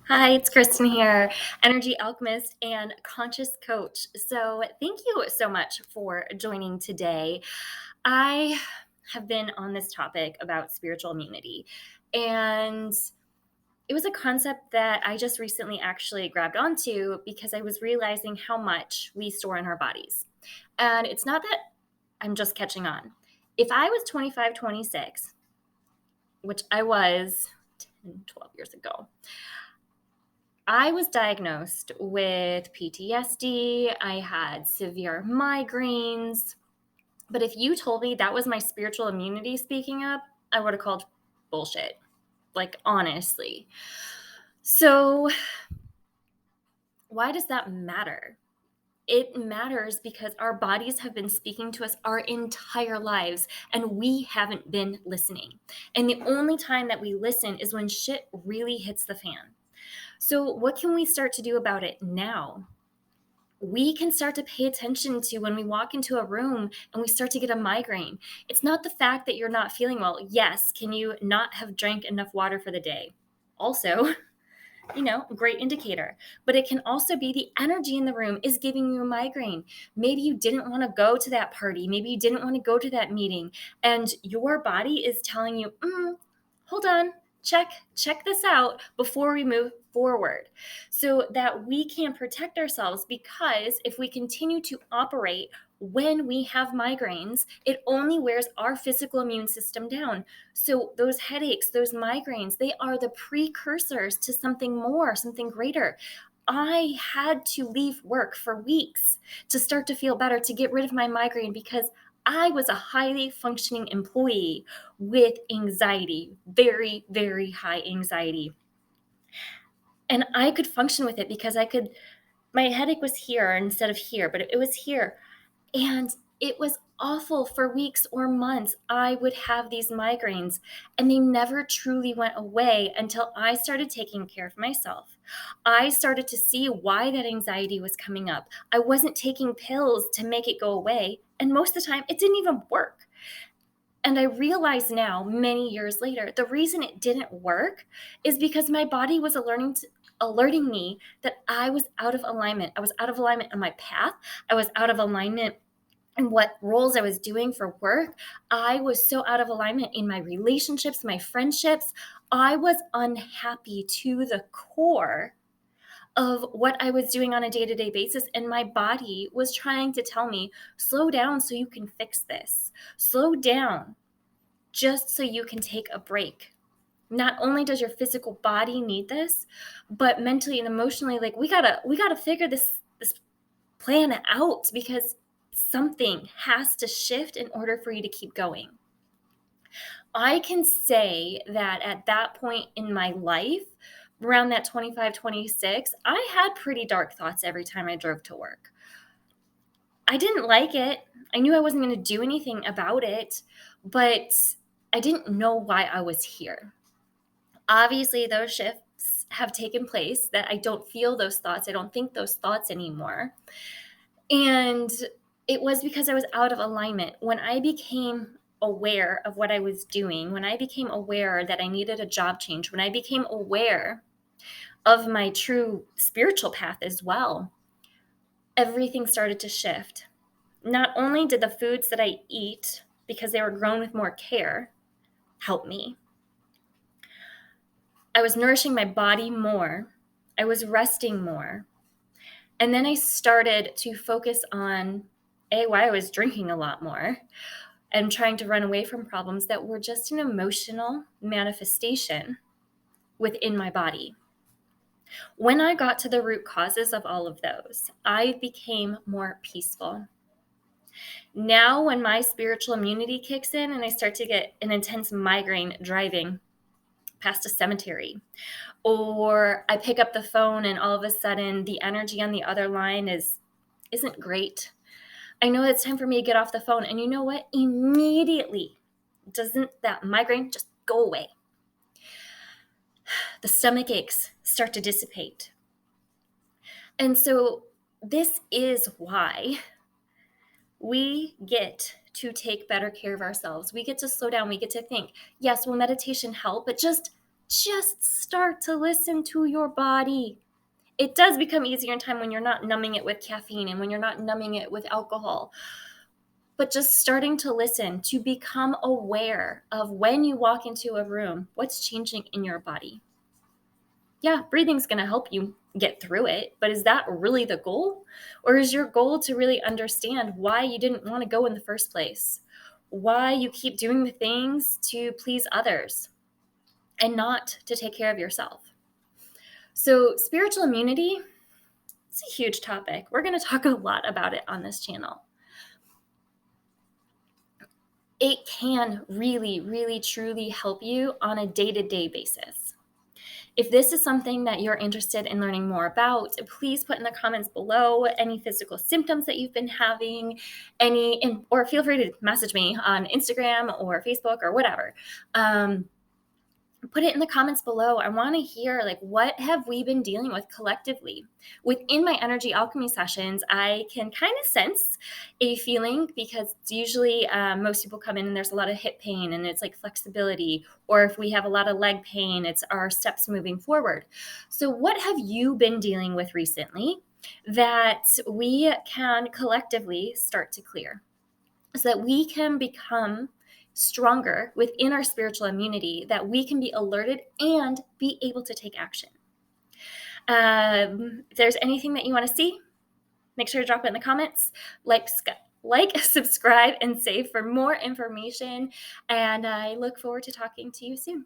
Hi, it's Christin here, Energy Alchemist and Conscious Coach. So, thank you so much for joining today. I have been on this topic about spiritual immunity, and it was a concept that I just recently actually grabbed onto because I was realizing how much we store in our bodies. And it's not that I'm just catching on. If I was 25, 26, which I was 10, 12 years ago, I was diagnosed with PTSD. I had severe migraines. But if you told me that was my spiritual immunity speaking up, I would have called bullshit. Like, honestly. So, why does that matter? It matters because our bodies have been speaking to us our entire lives and we haven't been listening. And the only time that we listen is when shit really hits the fan. So, what can we start to do about it now? We can start to pay attention to when we walk into a room and we start to get a migraine. It's not the fact that you're not feeling well. Yes, can you not have drank enough water for the day? Also, great indicator. But it can also be the energy in the room is giving you a migraine. Maybe you didn't want to go to that party. Maybe you didn't want to go to that meeting. And your body is telling you, hold on, check this out before we move forward, so that we can protect ourselves. Because if we continue to operate when we have migraines, it only wears our physical immune system down. So those headaches, those migraines, they are the precursors to something more, something greater. I had to leave work for weeks to start to feel better, to get rid of my migraine, because I was a highly functioning employee with anxiety, very, very high anxiety. And I could function with it because my headache was here instead of here, but it was here. And it was awful for weeks or months. I would have these migraines and they never truly went away until I started taking care of myself. I started to see why that anxiety was coming up. I wasn't taking pills to make it go away. And most of the time, it didn't even work. And I realize now, many years later, the reason it didn't work is because my body was alerting me that I was out of alignment. I was out of alignment on my path. I was out of alignment in what roles I was doing for work. I was so out of alignment in my relationships, my friendships. I was unhappy to the core of what I was doing on a day-to-day basis. And my body was trying to tell me, slow down so you can fix this. Slow down just so you can take a break. Not only does your physical body need this, but mentally and emotionally, like we gotta figure this plan out, because something has to shift in order for you to keep going. I can say that at that point in my life, around that 25, 26, I had pretty dark thoughts every time I drove to work. I didn't like it. I knew I wasn't going to do anything about it, but I didn't know why I was here. Obviously, those shifts have taken place that I don't feel those thoughts. I don't think those thoughts anymore. And it was because I was out of alignment. When I became aware of what I was doing, when I became aware that I needed a job change, when I became aware of my true spiritual path as well, everything started to shift. Not only did the foods that I eat, because they were grown with more care, help me, I was nourishing my body more. I was resting more. And then I started to focus on why I was drinking a lot more and trying to run away from problems that were just an emotional manifestation within my body. When I got to the root causes of all of those, I became more peaceful. Now, when my spiritual immunity kicks in and I start to get an intense migraine driving past a cemetery, or I pick up the phone and all of a sudden the energy on the other line isn't great, I know it's time for me to get off the phone. And you know what? Immediately, doesn't that migraine just go away? The stomach aches start to dissipate. And so this is why we get to take better care of ourselves. We get to slow down. We get to think. Yes, will meditation help? But just Just start to listen to your body. It does become easier in time when you're not numbing it with caffeine and when you're not numbing it with alcohol. But just starting to listen, to become aware of when you walk into a room, what's changing in your body. Yeah, breathing's going to help you get through it, but is that really the goal? Or is your goal to really understand why you didn't want to go in the first place? Why you keep doing the things to please others and not to take care of yourself? So, spiritual immunity, it's a huge topic. We're going to talk a lot about it on this channel. It can really, really, truly help you on a day-to-day basis. If this is something that you're interested in learning more about, please put in the comments below any physical symptoms that you've been having, or feel free to message me on Instagram or Facebook or whatever. Put it in the comments below. I want to hear, like, what have we been dealing with collectively? Within my energy alchemy sessions, I can kind of sense a feeling, because it's usually most people come in and there's a lot of hip pain and it's like flexibility, or if we have a lot of leg pain, it's our steps moving forward. So what have you been dealing with recently that we can collectively start to clear, so that we can become stronger within our spiritual immunity, that we can be alerted and be able to take action? If there's anything that you want to see, make sure to drop it in the comments. Like, subscribe, and save for more information. And I look forward to talking to you soon.